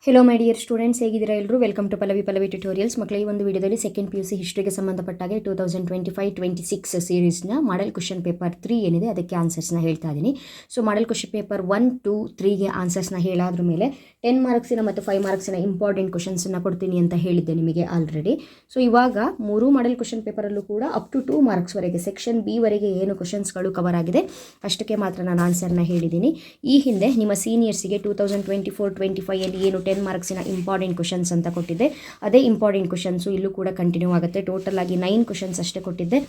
Hello my dear students, ಹೇಗಿದ್ದೀರಾ ಎಲ್ಲರೂ? Welcome to Pallavi tutorials. ಮಕ್ಕಳ ಈ ಒಂದು ವಿಡಿಯೋದಲ್ಲಿ ಸೆಕೆಂಡ್ PUC ಹಿಸ್ಟ್ರಿಗೆ ಸಂಬಂಧಪಟ್ಟಾಗೆ 2025-26 ಸೀರೀಸ್ನ ಮಾಡೆಲ್ ಕ್ವಶನ್ ಪೇಪರ್ 3 ಏನಿದೆ ಅದಕ್ಕೆ ಆನ್ಸರ್ಸ್ನ ಹೇಳ್ತಾ ಇದ್ದೀನಿ. ಸೊ ಮಾಡೆಲ್ ಕ್ವಶನ್ ಪೇಪರ್ 1, 2, 3ಗೆ ಆನ್ಸರ್ಸ್ನ ಹೇಳಾದ್ರ ಮೇಲೆ 10 ಮಾರ್ಕ್ಸಿನ ಮತ್ತು 5 ಮಾರ್ಕ್ಸಿನ ಇಂಪಾರ್ಟೆಂಟ್ ಕ್ವಶನ್ಸನ್ನು ಕೊಡ್ತೀನಿ ಅಂತ ಹೇಳಿದ್ದೆ ನಿಮಗೆ ಆಲ್ರೆಡಿ. ಸೊ ಇವಾಗ 3 ಮಾಡೆಲ್ ಕ್ವಶನ್ ಪೇಪರಲ್ಲೂ ಕೂಡ ಅಪ್ ಟು 2 ಮಾರ್ಕ್ಸ್ವರೆಗೆ ಸೆಕ್ಷನ್ B ವರೆಗೆ ಏನು ಕ್ವಶನ್ಸ್ಗಳು ಕವರ್ ಆಗಿದೆ ಅಷ್ಟಕ್ಕೆ ಮಾತ್ರ ನಾನು ಆನ್ಸರ್ನ ಹೇಳಿದ್ದೀನಿ. ಈ ಹಿಂದೆ ನಿಮ್ಮ ಸೀನಿಯರ್ಸಿಗೆ 2024-25 ಏನು 10 ಮಾರ್ಕ್ಸಿನ ಇಂಪಾರ್ಟೆಂಟ್ ಕ್ವಶನ್ಸ್ ಅಂತ ಕೊಟ್ಟಿದ್ದೆ, ಅದೇ ಇಂಪಾರ್ಟೆಂಟ್ ಕ್ವಶನ್ಸು ಇಲ್ಲೂ ಕೂಡ ಕಂಟಿನ್ಯೂ ಆಗುತ್ತೆ. ಟೋಟಲ್ ಆಗಿ 9 ಕ್ವಶನ್ಸ್ ಅಷ್ಟೇ ಕೊಟ್ಟಿದ್ದೆ.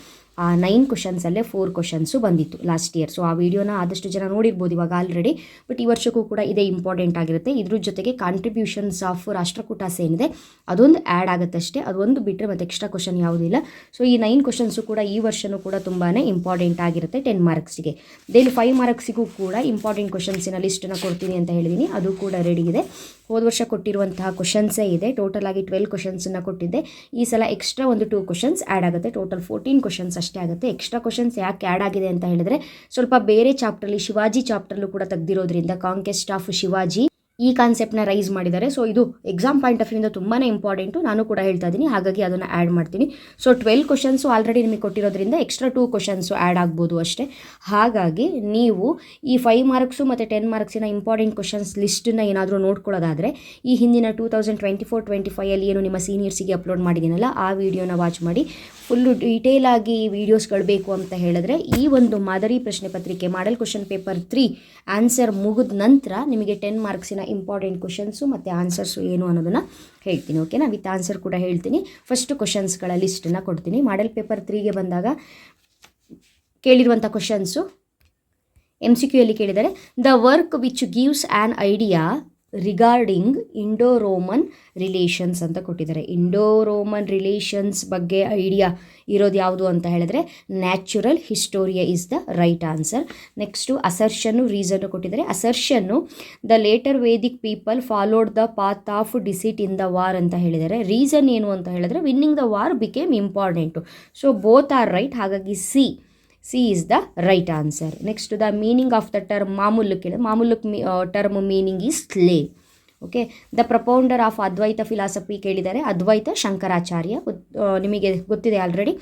ಆ 9 ಕ್ವಶನ್ಸಲ್ಲೇ 4 ಕ್ವಶನ್ಸು ಬಂದಿತ್ತು ಲಾಸ್ಟ್ ಇಯರ್. ಸೊ ಆ ವಿಡಿಯೋನ ಆದಷ್ಟು ಜನ ನೋಡಿರ್ಬೋದು ಇವಾಗ ಆಲ್ರೆಡಿ. ಬಟ್ ಈ ವರ್ಷಕ್ಕೂ ಕೂಡ ಇದೇ ಇಂಪಾರ್ಟೆಂಟ್ ಆಗಿರುತ್ತೆ. ಇದ್ರ ಜೊತೆಗೆ ಕಾಂಟ್ರಿಬ್ಯೂಷನ್ಸ್ ಆಫ್ ರಾಷ್ಟ್ರಕೂಟಸ್ ಏನಿದೆ ಅದೊಂದು ಆ್ಯಡ್ ಆಗುತ್ತೆ ಅಷ್ಟೇ. ಅದೊಂದು ಬಿಟ್ಟರೆ ಮತ್ತು ಎಕ್ಸ್ಟ್ರಾ ಕ್ವಶನ್ ಯಾವುದಿಲ್ಲ. ಸೊ ಈ 9 ಕ್ವಶನ್ಸು ಕೂಡ ಈ ವರ್ಷನೂ ಕೂಡ ತುಂಬಾ ಇಂಪಾರ್ಟೆಂಟ್ ಆಗಿರುತ್ತೆ 10 ಮಾರ್ಕ್ಸಿಗೆ. ದೆನ್ 5 ಮಾರ್ಕ್ಸಿಗೂ ಕೂಡ ಇಂಪಾರ್ಟೆಂಟ್ ಕ್ವಶನ್ಸಿನ ಲಿಸ್ಟನ್ನು ಕೊಡ್ತೀನಿ ಅಂತ ಹೇಳಿದ್ದೀನಿ, ಅದು ಕೂಡ ರೆಡಿ ಇದೆ. ಹೋದ ವರ್ಷ ಕೊಟ್ಟಿರುವಂತಹ ಕ್ವಶನ್ಸೇ ಇದೆ. ಟೋಟಲ್ ಆಗಿ 12 ಕ್ವಶನ್ಸನ್ನು ಕೊಟ್ಟಿದ್ದೆ. ಈ ಸಲ ಎಕ್ಸ್ಟ್ರಾ ಒಂದು 2 ಕ್ವಶನ್ಸ್ ಆ್ಯಡ್ ಆಗುತ್ತೆ. ಟೋಟಲ್ 14 ಕ್ವಶನ್ಸ್ ಅಷ್ಟೇ ಆಗುತ್ತೆ. ಎಕ್ಸ್ಟ್ರಾ ಕ್ವಶನ್ಸ್ ಯಾಕೆ ಆ್ಯಡ್ ಆಗಿದೆ ಅಂತ ಹೇಳಿದ್ರೆ, ಸ್ವಲ್ಪ ಬೇರೆ ಚಾಪ್ಟರ್ಲಿ ಶಿವಾಜಿ ಚಾಪ್ಟರ್ಲೂ ಕೂಡ ತೆಗೆದಿರೋದ್ರಿಂದ ಕಾಂಕ್ವೆಸ್ಟ್ ಆಫ್ ಶಿವಾಜಿ ಈ ಕಾನ್ಸೆಪ್ಟ್ನ ರೈಸ್ ಮಾಡಿದ್ದಾರೆ. ಸೊ ಇದು ಎಕ್ಸಾಮ್ ಪಾಯಿಂಟ್ ಆಫ್ ವ್ಯೂಯಿಂದ ತುಂಬಾ ಇಂಪಾರ್ಟೆಂಟು, ನಾನು ಕೂಡ ಹೇಳ್ತಾ ಇದ್ದೀನಿ, ಹಾಗಾಗಿ ಅದನ್ನು ಆ್ಯಡ್ ಮಾಡ್ತೀನಿ. ಸೊ 12 ಕ್ವಶನ್ಸು ಆಲ್ರೆಡಿ ನಿಮಗೆ ಕೊಟ್ಟಿರೋದ್ರಿಂದ ಎಕ್ಸ್ಟ್ರಾ 2 ಕ್ವಶನ್ಸು ಆ್ಯಡ್ ಆಗ್ಬೋದು ಅಷ್ಟೇ. ಹಾಗಾಗಿ ನೀವು ಈ 5 ಮಾರ್ಕ್ಸು ಮತ್ತು 10 ಮಾರ್ಕ್ಸಿನ ಇಂಪಾರ್ಟೆಂಟ್ ಕ್ವಶನ್ಸ್ ಲಿಸ್ಟನ್ನ ಏನಾದರೂ ನೋಡ್ಕೊಳ್ಳೋದಾದರೆ ಈ ಹಿಂದಿನ 2024-25 ಏನು ನಿಮ್ಮ ಸೀನಿಯರ್ಸಿಗೆ ಅಪ್ಲೋಡ್ ಮಾಡಿದ್ದೀನಲ್ಲ ಆ ವಿಡಿಯೋನ ವಾಚ್ ಮಾಡಿ. ಫುಲ್ಲು ಡೀಟೇಲ್ ಆಗಿ ವೀಡಿಯೋಸ್ಗಳು ಬೇಕು ಅಂತ ಹೇಳಿದ್ರೆ ಈ ಒಂದು ಮಾದರಿ ಪ್ರಶ್ನೆ ಪತ್ರಿಕೆ ಮಾಡೆಲ್ ಕ್ವಶನ್ ಪೇಪರ್ 3 ಆನ್ಸರ್ ಮುಗಿದ ನಂತರ ನಿಮಗೆ 10 ಮಾರ್ಕ್ಸಿನ ಇಂಪಾರ್ಟೆಂಟ್ ಕ್ವಶನ್ಸು ಮತ್ತು ಆನ್ಸರ್ಸು ಏನು ಅನ್ನೋದನ್ನು ಹೇಳ್ತೀನಿ. ಓಕೆನಾ? ವಿತ್ ಆನ್ಸರ್ ಕೂಡ ಹೇಳ್ತೀನಿ. ಫಸ್ಟ್ ಕ್ವಶನ್ಸ್ಗಳ ಲಿಸ್ಟನ್ನು ಕೊಡ್ತೀನಿ. ಮಾಡೆಲ್ ಪೇಪರ್ 3ಗೆ ಬಂದಾಗ ಕೇಳಿರುವಂಥ ಕ್ವಶನ್ಸು MCQ ಅಲ್ಲಿ ಕೇಳಿದರೆ, the work which gives an idea regarding Indo-Roman relations ಅಂತ ಕೊಟ್ಟಿದ್ದಾರೆ. ಇಂಡೋ-ರೋಮನ್ ರಿಲೇಷನ್ಸ್ ಬಗ್ಗೆ ಐಡಿಯಾ ಇರೋದು ಯಾವುದು ಅಂತ ಹೇಳಿದ್ರೆ natural historia is the right answer. Next ಅಸರ್ಷನ್ನು ರೀಸನ್ನು ಕೊಟ್ಟಿದ್ದಾರೆ. ಅಸರ್ಷನ್ನು the later Vedic people followed the path of deceit in the war ಅಂತ ಹೇಳಿದ್ದಾರೆ. ರೀಸನ್ ಏನು ಅಂತ ಹೇಳಿದ್ರೆ winning the war became important. So both are right, ಹಾಗಾಗಿ C is the right answer. Next the meaning of the term Mamluk ಕೇಳಿದೆ. Mamluk term meaning is slave. Okay. The propounder of Advaita philosophy ಕೇಳಿದ್ದಾರೆ. ಅದ್ವೈತ ಶಂಕರಾಚಾರ್ಯ, ನಿಮಗೆ ಗೊತ್ತಿದೆ already.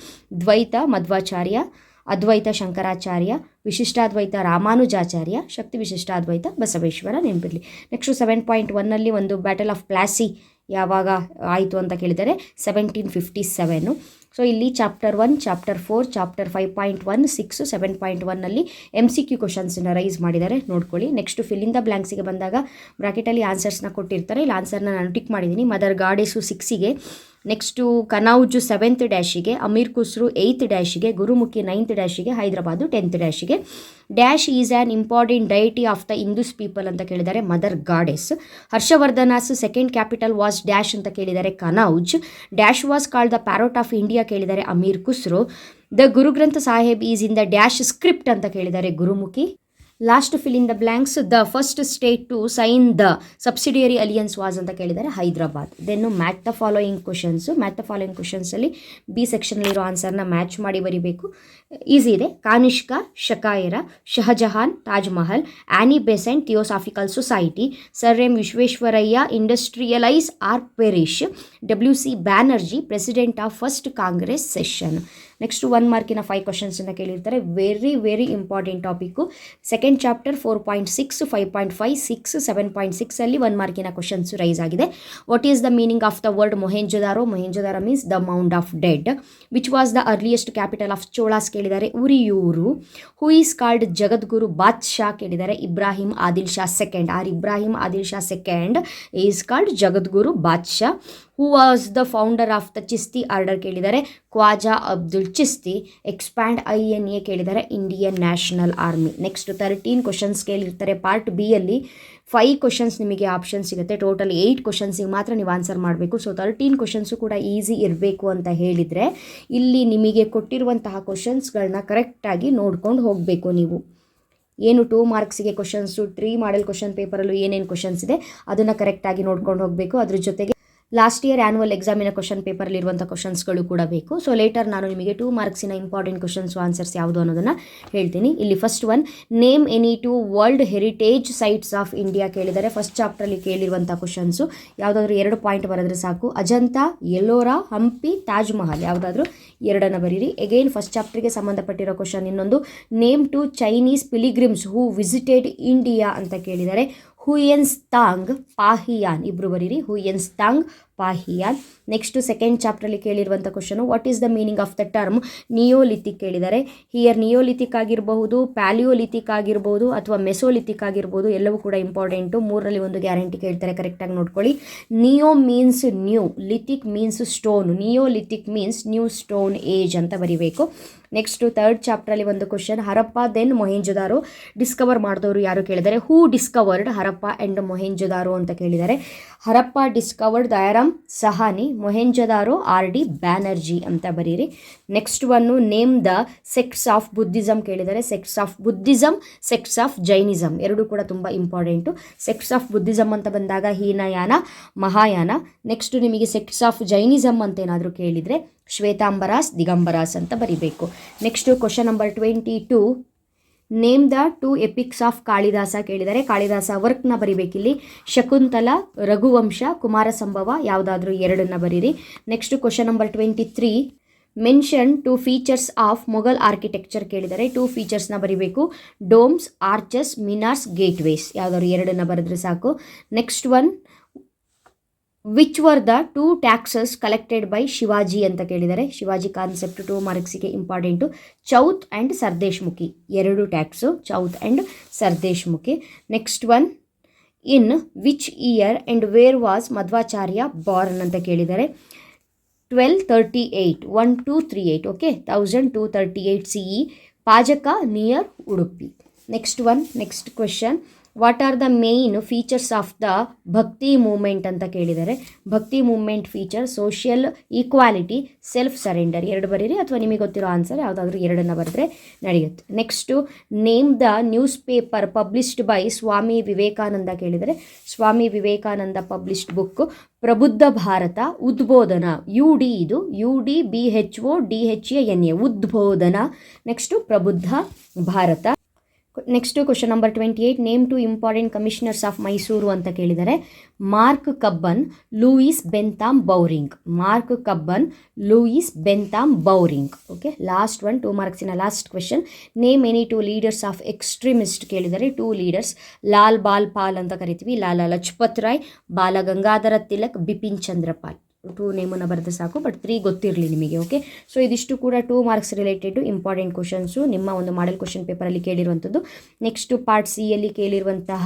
ದ್ವೈತ ಮಧ್ವಾಚಾರ್ಯ, ಅದ್ವೈತ ಶಂಕರಾಚಾರ್ಯ, ವಿಶಿಷ್ಟಾದ್ವೈತ ರಾಮಾನುಜಾಚಾರ್ಯ, ಶಕ್ತಿ ವಿಶಿಷ್ಟಾದ್ವೈತ ಬಸವೇಶ್ವರ, ನೆನಪಿರಲಿ. Next 7.1ನಲ್ಲಿ ಒಂದು battle of Plassey ಯಾವಾಗ ಆಯಿತು ಅಂತ ಕೇಳಿದರೆ 1757. ಸೊ ಇಲ್ಲಿ ಚಾಪ್ಟರ್ 1, ಚಾಪ್ಟರ್ 4, ಚಾಪ್ಟರ್ 5.1, 6, 7.1ನಲ್ಲಿ MCQ ಕ್ವಶನ್ಸನ್ನು ರೈಸ್ ಮಾಡಿದ್ದಾರೆ, ನೋಡ್ಕೊಳ್ಳಿ. ನೆಕ್ಸ್ಟು ಫಿಲ್ ಇನ್ ದ ಬ್ಲ್ಯಾಂಕ್ಸಿಗೆ ಬಂದಾಗ ಬ್ರಾಕೆಟಲ್ಲಿ ಆನ್ಸರ್ಸ್ನ ಕೊಟ್ಟಿರ್ತಾರೆ. ಇಲ್ಲಿ ಆನ್ಸರ್ನ ನಾನು ಟಿಕ್ ಮಾಡಿದ್ದೀನಿ. ಮದರ್ ಗಾಡೆಸು 6ಗೆ, ನೆಕ್ಸ್ಟು ಕನೌಜು 7th ಡ್ಯಾಶಿಗೆ, ಅಮೀರ್ ಖುಸ್ರು 8th ಡ್ಯಾಶಿಗೆ, ಗುರುಮುಖಿ 9th ಡ್ಯಾಶಿಗೆ, ಹೈದರಾಬಾದು 10th ಡ್ಯಾಶಿಗೆ. Dash is an important deity of the Indus people ಅಂತ ಕೇಳಿದ್ದಾರೆ, mother goddess. Harshavardhana's second capital was dash ಅಂತ ಕೇಳಿದ್ದಾರೆ, Kannauj. Dash was called the parrot of India ಕೇಳಿದ್ದಾರೆ, Amir Khusrau. The Guru Granth Sahib is in the dash script ಅಂತ ಕೇಳಿದ್ದಾರೆ, Gurmukhi. Last fill in the blanks, the first state to sign the subsidiary alliance was ಅಂತ ಕೇಳಿದ್ದಾರೆ, Hyderabad. Then match the following questions. Match the following ಕ್ವಶನ್ಸಲ್ಲಿ B ಸೆಕ್ಷನಲ್ಲಿರೋ ಆನ್ಸರ್ನ match ಮಾಡಿ ಬರೀಬೇಕು. ಈಸಿ ಇದೆ. Kanishka, Shaka era, Shahjahan, Taj Mahal, Annie Besant, theosophical society, sir M Visvesvaraya, industrialise or perish, WC Banerjee, president of first Congress session. Next 1 ಮಾರ್ಕಿನ 5 ಕ್ವಶನ್ಸನ್ನು ಕೇಳಿರ್ತಾರೆ. Very important topic. Second chapter 4.6, 5.5, 6, 7.6ಅಲ್ಲಿ 1 ಮಾರ್ಕಿನ ಕ್ವಶನ್ಸು ರೈಸ್ ಆಗಿದೆ. What is the meaning of the word Mohenjodaro? Mohenjodaro means the mound of dead. Which was the earliest capital of Cholas ಕೇಳಿದ್ದಾರೆ, Uraiyur. Who is called Jagadguru Badshah ಕೇಳಿದ್ದಾರೆ, Ibrahim Adil Shah second. Ibrahim Adil Shah second is called Jagadguru Badshah. Who was the founder of the Chishti order ಕೇಳಿದ್ದಾರೆ, Khwaja Abdul Chishti. Expand INA ಕೇಳಿದ್ದಾರೆ, Indian national army. Next 13 questions ಕೇಳಿರ್ತಾರೆ. Part B ಯಲ್ಲಿ 5 questions ನಿಮಗೆ option ಸಿಗುತ್ತೆ. Total 8 ಕ್ವಶನ್ಸಿಗೆ ಮಾತ್ರ ನೀವು ಆನ್ಸರ್ ಮಾಡಬೇಕು. ಸೊ 13 ಕ್ವಶನ್ಸು ಕೂಡ ಈಸಿ ಇರಬೇಕು ಅಂತ ಹೇಳಿದರೆ ಇಲ್ಲಿ ನಿಮಗೆ ಕೊಟ್ಟಿರುವಂತಹ ಕ್ವಶನ್ಸ್ಗಳನ್ನ ಕರೆಕ್ಟಾಗಿ ನೋಡ್ಕೊಂಡು ಹೋಗಬೇಕು ನೀವು. ಏನು 2 ಮಾರ್ಕ್ಸಿಗೆ ಕ್ವಶನ್ಸು, 3 ಮಾಡೆಲ್ ಕ್ವಶನ್ ಪೇಪರಲ್ಲೂ ಏನೇನು ಕ್ವಶನ್ಸ್ ಇದೆ ಅದನ್ನು ಕರೆಕ್ಟಾಗಿ ನೋಡ್ಕೊಂಡು ಹೋಗಬೇಕು. ಅದ್ರ ಜೊತೆಗೆ ಲಾಸ್ಟ್ ಇಯರ್ ಆ್ಯನ್ಯುವಲ್ ಎಕ್ಸಾಮಿನ ಕ್ವಶನ್ ಪೇಪರಲ್ಲಿರುವಂಥ ಕ್ವಶನ್ಸ್ಗಳು ಕೂಡ ಬೇಕು. ಸೊ ಲೇಟರ್ ನಾನು ನಿಮಗೆ 2 ಮಾರ್ಕ್ಸಿನ ಇಂಪಾರ್ಟೆಂಟ್ ಕ್ವಶನ್ಸ್ ಆನ್ಸರ್ಸ್ ಯಾವುದು ಅನ್ನೋದನ್ನು ಹೇಳ್ತೀನಿ. ಇಲ್ಲಿ first one, name any 2 world heritage sites of India ಕೇಳಿದರೆ ಫಸ್ಟ್ ಚಾಪ್ಟ್ರಲ್ಲಿ ಕೇಳಿರುವಂಥ ಕ್ವಶನ್ಸು ಯಾವುದಾದ್ರೂ 2 ಪಾಯಿಂಟ್ ಬರೆದ್ರೆ ಸಾಕು. ಅಜಂತ, ಎಲ್ಲೋರಾ, ಹಂಪಿ, ತಾಜ್ ಮಹಲ್ ಯಾವುದಾದ್ರೂ 2 ಬರೀರಿ. ಎಗೈನ್ ಫಸ್ಟ್ ಚಾಪ್ಟರ್ಗೆ ಸಂಬಂಧಪಟ್ಟಿರೋ ಕ್ವಶನ್ ಇನ್ನೊಂದು, name 2 Chinese pilgrims who visited India ಅಂತ ಕೇಳಿದರೆ ಹುಯೆನ್ಸ್ತಾಂಗ್, ಪಾಹಿಯಾನ್ ಇಬ್ಬರು ಬರೀರಿ, ಹುಯೆನ್ಸ್ತಾಂಗ್, ಪಾಹಿಯಾನ್. ನೆಕ್ಸ್ಟು ಸೆಕೆಂಡ್ ಚಾಪ್ಟ್ರಲ್ಲಿ ಕೇಳಿರುವಂಥ question, what is the meaning of the term neolithic ಕೇಳಿದರೆ ಹಿಯರ್ ನಿಯೋಲಿಥಿಕ್ ಆಗಿರಬಹುದು, ಪ್ಯಾಲಿಯೋಲಿಥಿಕ್ ಆಗಿರ್ಬೋದು ಅಥವಾ ಮೆಸೋಲಿಥಿಕ್ ಆಗಿರ್ಬೋದು, ಎಲ್ಲವೂ ಕೂಡ ಇಂಪಾರ್ಟೆಂಟು. 3ರಲ್ಲಿ 1 ಗ್ಯಾರಂಟಿ ಕೇಳ್ತಾರೆ, ಕರೆಕ್ಟಾಗಿ ನೋಡ್ಕೊಳ್ಳಿ. Neo means new, lithic means stone, neolithic means new stone age ಅಂತ ಬರೀಬೇಕು. ನೆಕ್ಸ್ಟು ಥರ್ಡ್ ಚಾಪ್ಟ್ರಲ್ಲಿ ಒಂದು question, Harappa then Mohenjodaro discover ಮಾಡಿದವರು ಯಾರು ಕೇಳಿದರೆ who discovered Harappa and Mohenjodaro ಅಂತ ಕೇಳಿದ್ದಾರೆ. ಹರಪ್ಪ ಡಿಸ್ಕವರ್ಡ್ ದಯಾರಾಮ್ ಸಹಾನಿ, ಮೊಹೆಂಜೊದಾರೋ RD ಬ್ಯಾನರ್ಜಿ ಅಂತ ಬರೀರಿ. Next one, name the sects of Buddhism ಕೇಳಿದರೆ sects of Buddhism, sects of Jainism ಎರಡೂ ಕೂಡ ತುಂಬ ಇಂಪಾರ್ಟೆಂಟು. ಸೆಕ್ಟ್ಸ್ ಆಫ್ ಬುದ್ಧಿಸಮ್ ಅಂತ ಬಂದಾಗ ಹೀನಯಾನ, ಮಹಾಯಾನ. ನೆಕ್ಸ್ಟ್ ನಿಮಗೆ ಸೆಕ್ಟ್ಸ್ ಆಫ್ ಜೈನಿಸಮ್ ಅಂತ ಏನಾದರೂ ಕೇಳಿದರೆ ಶ್ವೇತಾಂಬರಾಸ್, ದಿಗಂಬರಾಸ್ ಅಂತ ಬರೀಬೇಕು. Next question number 22, name the 2 epics of Kalidasa ಕೇಳಿದರೆ ಕಾಳಿದಾಸ ವರ್ಕ್ನ ಬರೀಬೇಕಿಲ್ಲಿ. ಶಕುಂತಲ, ರಘುವಂಶ, ಕುಮಾರ ಸಂಭವ ಯಾವುದಾದ್ರೂ 2 ಬರೀರಿ. Next question number 23, mention 2 features of Mughal architecture ಕೇಳಿದರೆ 2 ಫೀಚರ್ಸ್ನ ಬರೀಬೇಕು. ಡೋಮ್ಸ್, ಆರ್ಚಸ್, ಮಿನಾರ್ಸ್, ಗೇಟ್ವೇಸ್ ಯಾವುದಾದ್ರು 2 ಬರೆದ್ರೆ ಸಾಕು. Next one, which were the 2 taxes collected by Shivaji ಅಂತ ಕೇಳಿದರೆ ಶಿವಾಜಿ ಕಾನ್ಸೆಪ್ಟ್ 2 ಮಾರ್ಕ್ಸಿಗೆ important. Chauth and Sardeshmukhi 2 tax, Chauth and Sardeshmukhi. Next one, in which year and where was Madhvacharya born ಅಂತ ಕೇಳಿದರೆ 1238, 1238 okay, 1238 CE, Pajaka near Udupi. Next one, next question, what are the main features of the Bhakti movement ಅಂತ ಕೇಳಿದರೆ Bhakti movement feature social equality, self surrender 2 ಬರೀರಿ, ಅಥವಾ ನಿಮಗೆ ಗೊತ್ತಿರೋ answer ಯಾವುದಾದ್ರೂ 2 ಬರೆದ್ರೆ ನಡೆಯುತ್ತೆ. Next, name the news paper published by Swami Vivekananda ಕೇಳಿದರೆ Swami Vivekananda published book Prabuddha Bharata, Udbodhana, UD ಇದು UDBHODHANA Udbodhana. Next Prabuddha Bharata. Next question number 28, name 2 important commissioners of Mysore ಅಂತ ಕೇಳಿದರೆ Mark Cubbon, Lewis Bentham Bowring, Mark Cubbon, Lewis Bentham Bowring. Okay, last one 2 ಮಾರ್ಕ್ಸಿನ last question, name any 2 leaders of extremist ಕೇಳಿದರೆ 2 leaders, Lal ball Pal ಅಂತ ಕರಿತೀವಿ, ಲಾಲಾ ಲಜಪತ್ ರಾಯ್, ಬಾಲ ಗಂಗಾಧರ ತಿಲಕ್, ಬಿಪಿನ್ ಚಂದ್ರ ಪಾಲ್. 2 ನೇಮನ್ನು ಬರೆದು ಸಾಕು, but 3 ಗೊತ್ತಿರಲಿ ನಿಮಗೆ. ಓಕೆ, ಸೊ ಇದಿಷ್ಟು ಕೂಡ 2 ಮಾರ್ಕ್ಸ್ ರಿಲೇಟೆಡ್ ಇಂಪಾರ್ಟೆಂಟ್ ಕ್ವಶನ್ಸು ನಿಮ್ಮ ಒಂದು ಮಾಡೆಲ್ ಕ್ವಶನ್ ಪೇಪರಲ್ಲಿ ಕೇಳಿರುವಂಥದ್ದು. ನೆಕ್ಸ್ಟು ಪಾರ್ಟ್ C ಯಲ್ಲಿ ಕೇಳಿರುವಂತಹ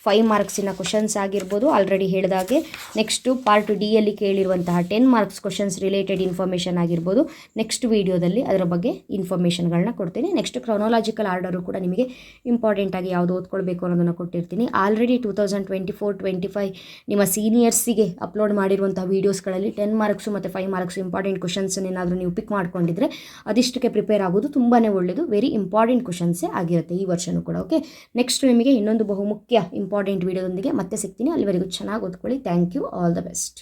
5 ಮಾರ್ಕ್ಸಿನ ಕ್ವಶನ್ಸ್ ಆಗಿರ್ಬೋದು ಆಲ್ರೆಡಿ ಹೇಳಿದಾಗೆ. ನೆಕ್ಸ್ಟು ಪಾರ್ಟ್ D ಯಲ್ಲಿ ಕೇಳಿರುವಂತಹ 10 ಮಾರ್ಕ್ಸ್ ಕ್ವಶನ್ಸ್ ರಿಲೇಟೆಡ್ ಇನ್ಫಾರ್ಮೇಷನ್ ಆಗಿರ್ಬೋದು. ನೆಕ್ಸ್ಟ್ ವೀಡಿಯೋದಲ್ಲಿ ಅದರ ಬಗ್ಗೆ ಇನ್ಫಾರ್ಮೇಷನ್ಗಳನ್ನ ಕೊಡ್ತೀನಿ. ನೆಕ್ಸ್ಟ್ ಕ್ರೊನಾಲಜಿಕಲ್ ಆರ್ಡರು ಕೂಡ ನಿಮಗೆ ಇಂಪಾರ್ಟೆಂಟ್ ಆಗಿ ಯಾವುದು ಓದ್ಕೊಳ್ಬೇಕು ಅನ್ನೋದನ್ನು ಕೊಟ್ಟಿರ್ತೀನಿ. ಆಲ್ರೆಡಿ 2024-25 ನಿಮ್ಮ ಸೀನಿಯರ್ಸಿಗೆ ಅಪ್ಲೋಡ್ ಮಾಡಿರುವಂತಹ ವೀಡಿಯೋಸ್ಗಳ 10 ಮಾರ್ಕ್ಸು ಮತ್ತು 5 ಮಾರ್ಕ್ಸು ಇಂಪಾರ್ಟೆಂಟ್ ಕ್ವಶನ್ಸ್ ಏನಾದರೂ ನೀವು ಪಿಕ್ ಮಾಡ್ಕೊಂಡಿದ್ರೆ ಅದಿಷ್ಟಕ್ಕೆ ಪ್ರಿಪೇರ್ ಆಗೋದು ತುಂಬಾ ಒಳ್ಳೆಯದು. ವೆರಿ ಇಂಪಾರ್ಟೆಂಟ್ ಕ್ವಶನ್ಸೇ ಆಗಿರುತ್ತೆ ಈ ವರ್ಷವೂ ಕೂಡ. ಓಕೆ, ನೆಕ್ಸ್ಟ್ ನಿಮಗೆ ಇನ್ನೊಂದು ಬಹುಮುಖ್ಯ ಇಂಪಾರ್ಟೆಂಟ್ ವೀಡಿಯೋದೊಂದಿಗೆ ಮತ್ತೆ ಸಿಗ್ತೀನಿ. ಅಲ್ಲಿವರೆಗೂ ಚೆನ್ನಾಗಿ ಓದ್ಕೊಳ್ಳಿ. Thank you, all the best.